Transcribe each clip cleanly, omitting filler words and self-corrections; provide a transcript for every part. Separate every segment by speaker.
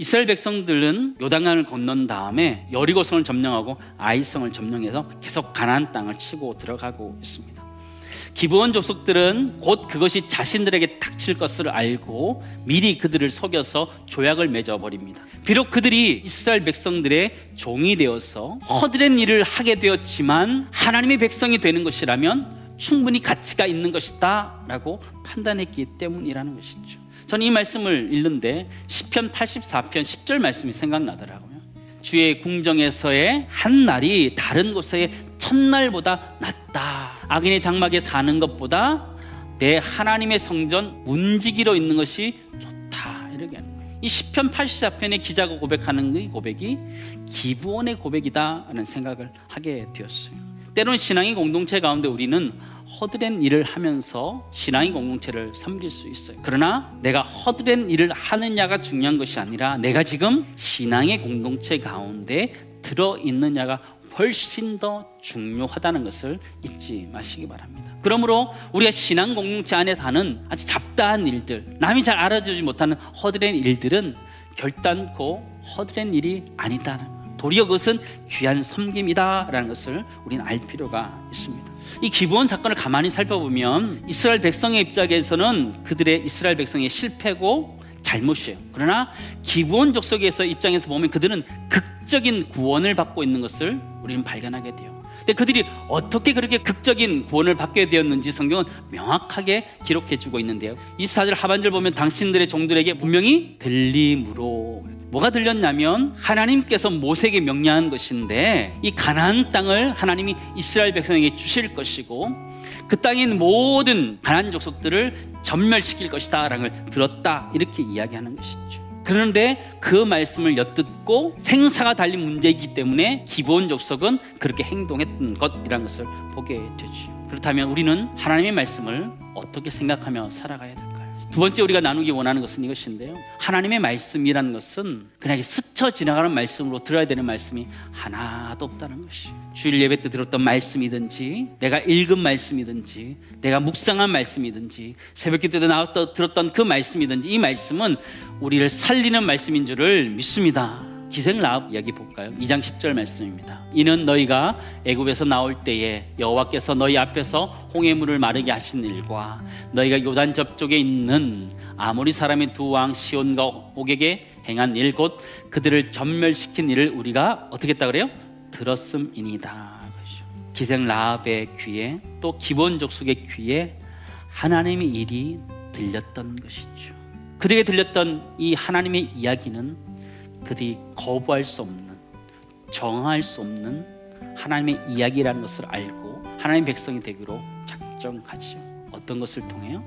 Speaker 1: 이스라엘 백성들은 요단강을 건넌 다음에 여리고성을 점령하고 아이성을 점령해서 계속 가나안 땅을 치고 들어가고 있습니다. 기브온 족속들은 곧 그것이 자신들에게 닥칠 것을 알고 미리 그들을 속여서 조약을 맺어버립니다. 비록 그들이 이스라엘 백성들의 종이 되어서 허드렛 일을 하게 되었지만 하나님의 백성이 되는 것이라면 충분히 가치가 있는 것이다 라고 판단했기 때문이라는 것이죠. 저는 이 말씀을 읽는데 시편 84편 10절 말씀이 생각나더라고요. 주의 궁정에서의 한 날이 다른 곳의 첫날보다 낫다. 악인의 장막에 사는 것보다 내 하나님의 성전 문지기로 있는 것이 좋다. 이렇게 하는 거예요. 이 시편 84편의 기자가 고백하는 이 고백이 기브온의 고백이다라는 생각을 하게 되었어요. 때로는 신앙의 공동체 가운데 우리는 허드렛 일을 하면서 신앙의 공동체를 섬길 수 있어요. 그러나 내가 허드렛 일을 하느냐가 중요한 것이 아니라 내가 지금 신앙의 공동체 가운데 들어있느냐가 훨씬 더 중요하다는 것을 잊지 마시기 바랍니다. 그러므로 우리가 신앙 공동체 안에서 하는 아주 잡다한 일들, 남이 잘 알아주지 못하는 허드렛 일들은 결단코 허드렛 일이 아니다라는 거예요. 도리어 그것은 귀한 섬김이다라는 것을 우리는 알 필요가 있습니다. 이 기브온 사건을 가만히 살펴보면 이스라엘 백성의 입장에서는 그들의 이스라엘 백성의 실패고 잘못이에요. 그러나 기브온 족속에서 입장에서 보면 그들은 극적인 구원을 받고 있는 것을 우리는 발견하게 돼요. 근데 그들이 어떻게 그렇게 극적인 구원을 받게 되었는지 성경은 명확하게 기록해주고 있는데요. 24절 하반절 보면 당신들의 종들에게 분명히 들림으로, 뭐가 들렸냐면 하나님께서 모세에게 명령한 것인데 이 가나안 땅을 하나님이 이스라엘 백성에게 주실 것이고 그 땅에 있는 모든 가나안 족속들을 전멸시킬 것이다 라는 걸 들었다, 이렇게 이야기하는 것이죠. 그런데 그 말씀을 엿듣고 생사가 달린 문제이기 때문에 기브온 족속은 그렇게 행동했던 것이라는 것을 보게 되죠. 그렇다면 우리는 하나님의 말씀을 어떻게 생각하며 살아가야 될까요? 두 번째 우리가 나누기 원하는 것은 이것인데요, 하나님의 말씀이라는 것은 그냥 스쳐 지나가는 말씀으로 들어야 되는 말씀이 하나도 없다는 것이에요. 주일 예배 때 들었던 말씀이든지 내가 읽은 말씀이든지 내가 묵상한 말씀이든지 새벽기도 때 나왔던 들었던 그 말씀이든지 이 말씀은 우리를 살리는 말씀인 줄을 믿습니다. 기생 라합 이야기 볼까요? 2장 10절 말씀입니다. 이는 너희가 애굽에서 나올 때에 여호와께서 너희 앞에서 홍해물을 마르게 하신 일과 너희가 요단 접쪽에 있는 아모리 사람의 두 왕 시온과 옥에게 행한 일, 곧 그들을 전멸시킨 일을 우리가 어떻게 했다 그래요? 들었음이니이다. 기생 라합의 귀에 또 기브온 족속의 귀에 하나님의 일이 들렸던 것이죠. 그들에게 들렸던 이 하나님의 이야기는 그들이 거부할 수 없는, 정할 수 없는 하나님의 이야기라는 것을 알고 하나님의 백성이 되기로 작정하지요. 어떤 것을 통해요?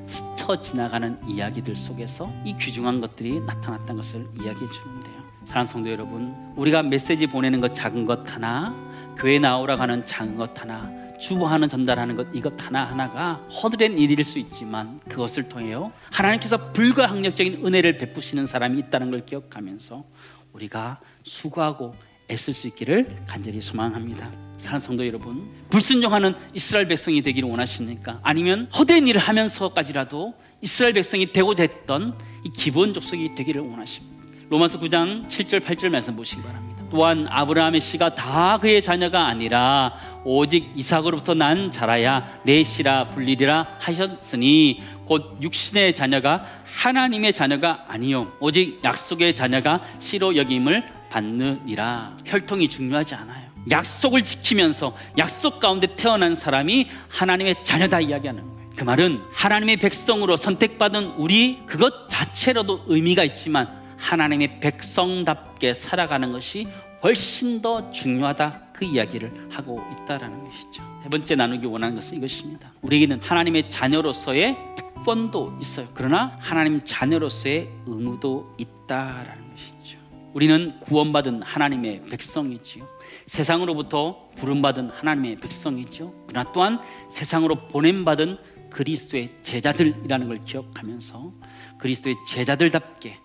Speaker 1: 스쳐 지나가는 이야기들 속에서 이 귀중한 것들이 나타났다는 것을 이야기해 주는데요. 사랑하는 성도 여러분, 우리가 메시지 보내는 것 작은 것 하나, 교회 나오라고 하는 작은 것 하나, 주보하는 전달하는 것 이것 하나하나가 허드렛 일일 수 있지만 그것을 통해요 하나님께서 불가항력적인 은혜를 베푸시는 사람이 있다는 걸 기억하면서 우리가 수고하고 애쓸 수 있기를 간절히 소망합니다. 사랑하는 성도 여러분, 불순종하는 이스라엘 백성이 되기를 원하십니까? 아니면 허드렛 일을 하면서까지라도 이스라엘 백성이 되고자 했던 이 기브온 족속이 되기를 원하십니까? 로마서 9장 7절 8절 말씀 보시기 바랍니다. 또한 아브라함의 씨가 다 그의 자녀가 아니라 오직 이삭으로부터 난 자라야 내 씨라 불리리라 하셨으니 곧 육신의 자녀가 하나님의 자녀가 아니요 오직 약속의 자녀가 씨로 여김을 받느니라. 혈통이 중요하지 않아요. 약속을 지키면서 약속 가운데 태어난 사람이 하나님의 자녀다 이야기하는 거예요. 그 말은 하나님의 백성으로 선택받은 우리 그것 자체로도 의미가 있지만 하나님의 백성답게 살아가는 것이 훨씬 더 중요하다, 그 이야기를 하고 있다라는 것이죠. 세 번째 나누기 원하는 것은 이것입니다. 우리에게는 하나님의 자녀로서의 특권도 있어요. 그러나 하나님 자녀로서의 의무도 있다라는 것이죠. 우리는 구원받은 하나님의 백성이지요. 세상으로부터 부름받은 하나님의 백성이죠. 그러나 또한 세상으로 보냄받은 그리스도의 제자들이라는 걸 기억하면서 그리스도의 제자들답게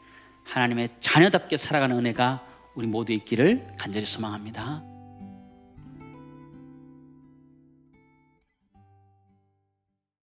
Speaker 1: 하나님의 자녀답게 살아가는 은혜가 우리 모두 있기를 간절히 소망합니다.